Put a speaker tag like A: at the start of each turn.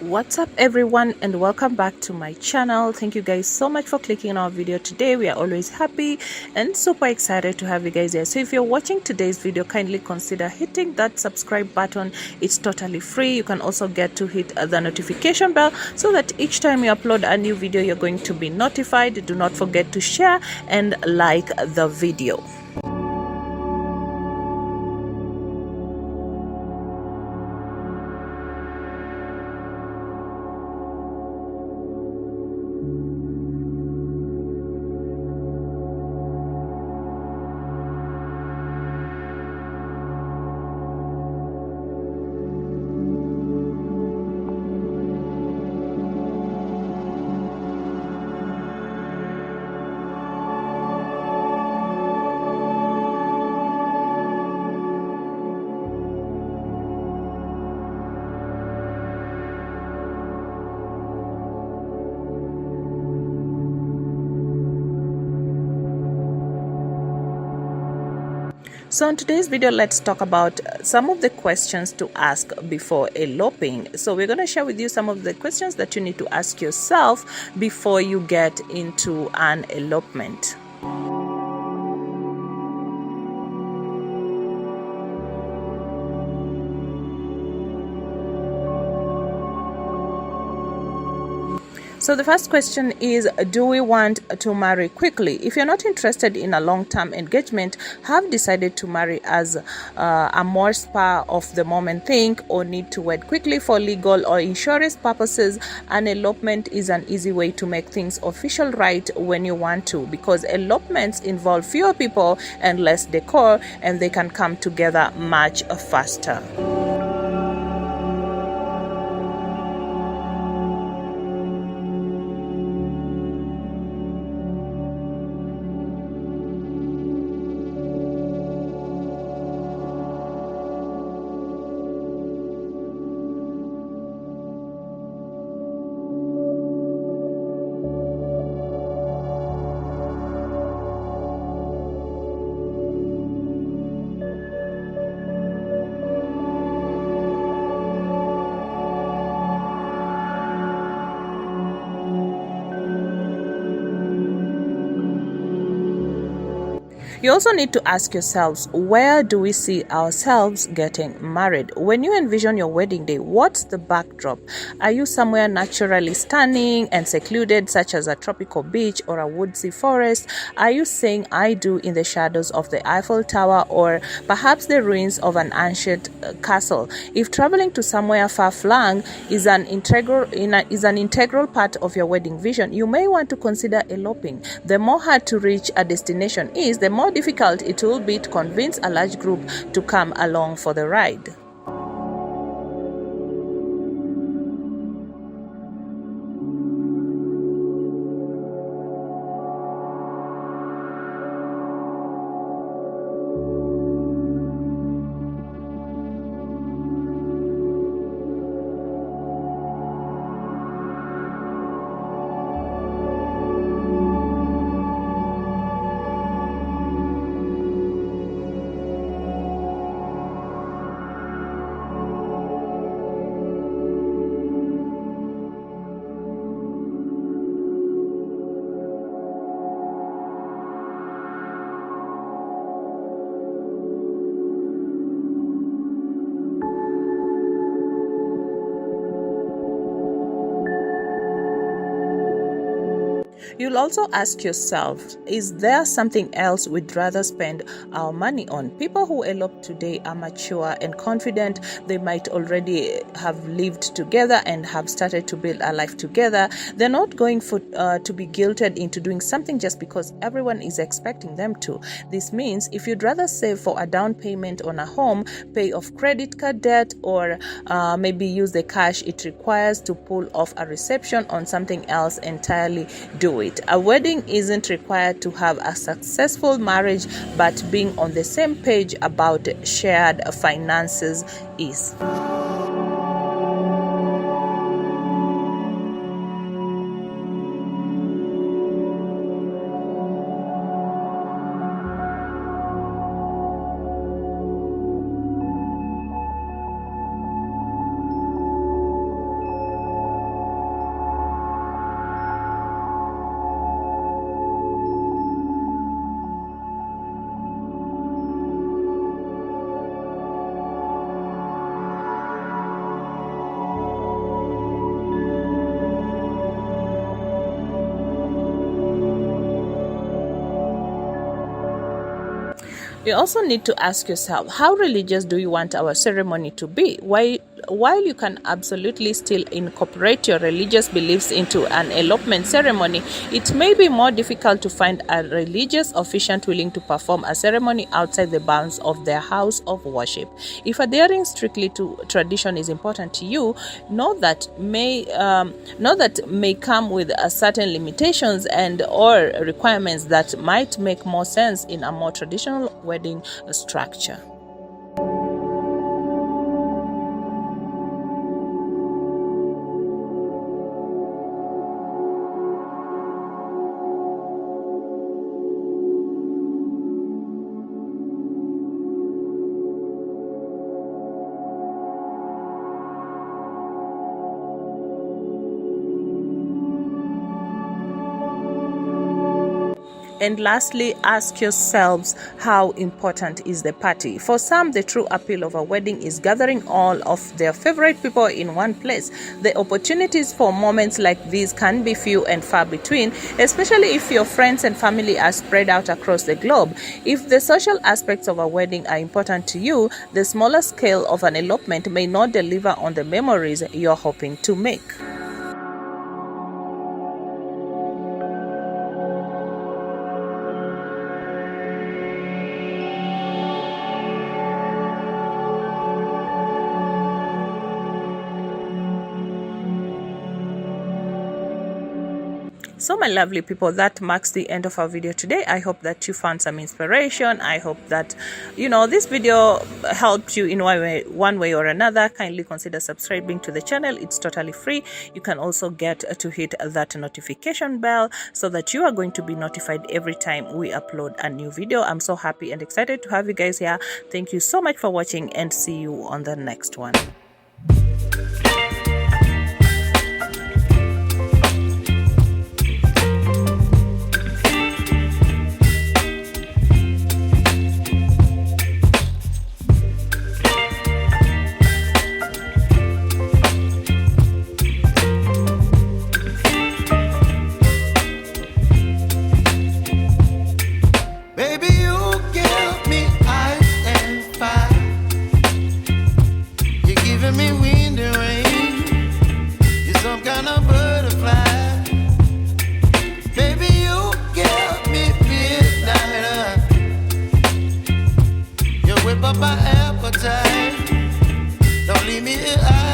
A: What's up everyone, and welcome back to my channel. Thank you guys so much for clicking on our video today. We are always happy and super excited to have you guys here. So if you're watching today's video, kindly consider hitting that subscribe button. It's totally free. You can also get to hit the notification bell so that each time you upload a new video, you're going to be notified. Do not forget to share and like the video. So in today's video, let's talk about some of the questions to ask before eloping. So we're going to share with you some of the questions that you need to ask yourself before you get into an elopement. So the first question is, do we want to marry quickly? If you're not interested in a long-term engagement, have decided to marry as a more spur of the moment thing, or need to wed quickly for legal or insurance purposes, an elopement is an easy way to make things official right when you want to, because elopements involve fewer people and less decor, and they can come together much faster. You also need to ask yourselves, where do we see ourselves getting married? When you envision your wedding day, what's the backdrop? Are you somewhere naturally stunning and secluded, such as a tropical beach or a woodsy forest? Are you saying I do in the shadows of the Eiffel Tower, or perhaps the ruins of an ancient castle? If traveling to somewhere far-flung is an integral part of your wedding vision, you may want to consider eloping. The more hard to reach a destination is, the more difficult it will be to convince a large group to come along for the ride. You'll also ask yourself, is there something else we'd rather spend our money on? People who elope today are mature and confident. They might already have lived together and have started to build a life together. They're not going to be guilted into doing something just because everyone is expecting them to. This means if you'd rather save for a down payment on a home, pay off credit card debt, or maybe use the cash it requires to pull off a reception on something else entirely, do it. A wedding isn't required to have a successful marriage, but being on the same page about shared finances is. You also need to ask yourself, how religious do you want our ceremony to be? While you can absolutely still incorporate your religious beliefs into an elopement ceremony, it may be more difficult to find a religious officiant willing to perform a ceremony outside the bounds of their house of worship. If adhering strictly to tradition is important to you, know that may come with a certain limitations and or requirements that might make more sense in a more traditional wedding structure. And lastly, ask yourselves, how important is the party? For some, the true appeal of a wedding is gathering all of their favorite people in one place. The opportunities for moments like these can be few and far between, especially if your friends and family are spread out across the globe. If the social aspects of a wedding are important to you, the smaller scale of an elopement may not deliver on the memories you're hoping to make. So my lovely people, that marks the end of our video today. I hope that you found some inspiration. I hope that this video helped you in one way or another. Kindly consider subscribing to the channel. It's totally free. You can also get to hit that notification bell so that you are going to be notified every time we upload a new video. I'm so happy and excited to have you guys here. Thank you so much for watching, and see you on the next one.
B: My appetite, don't leave me here.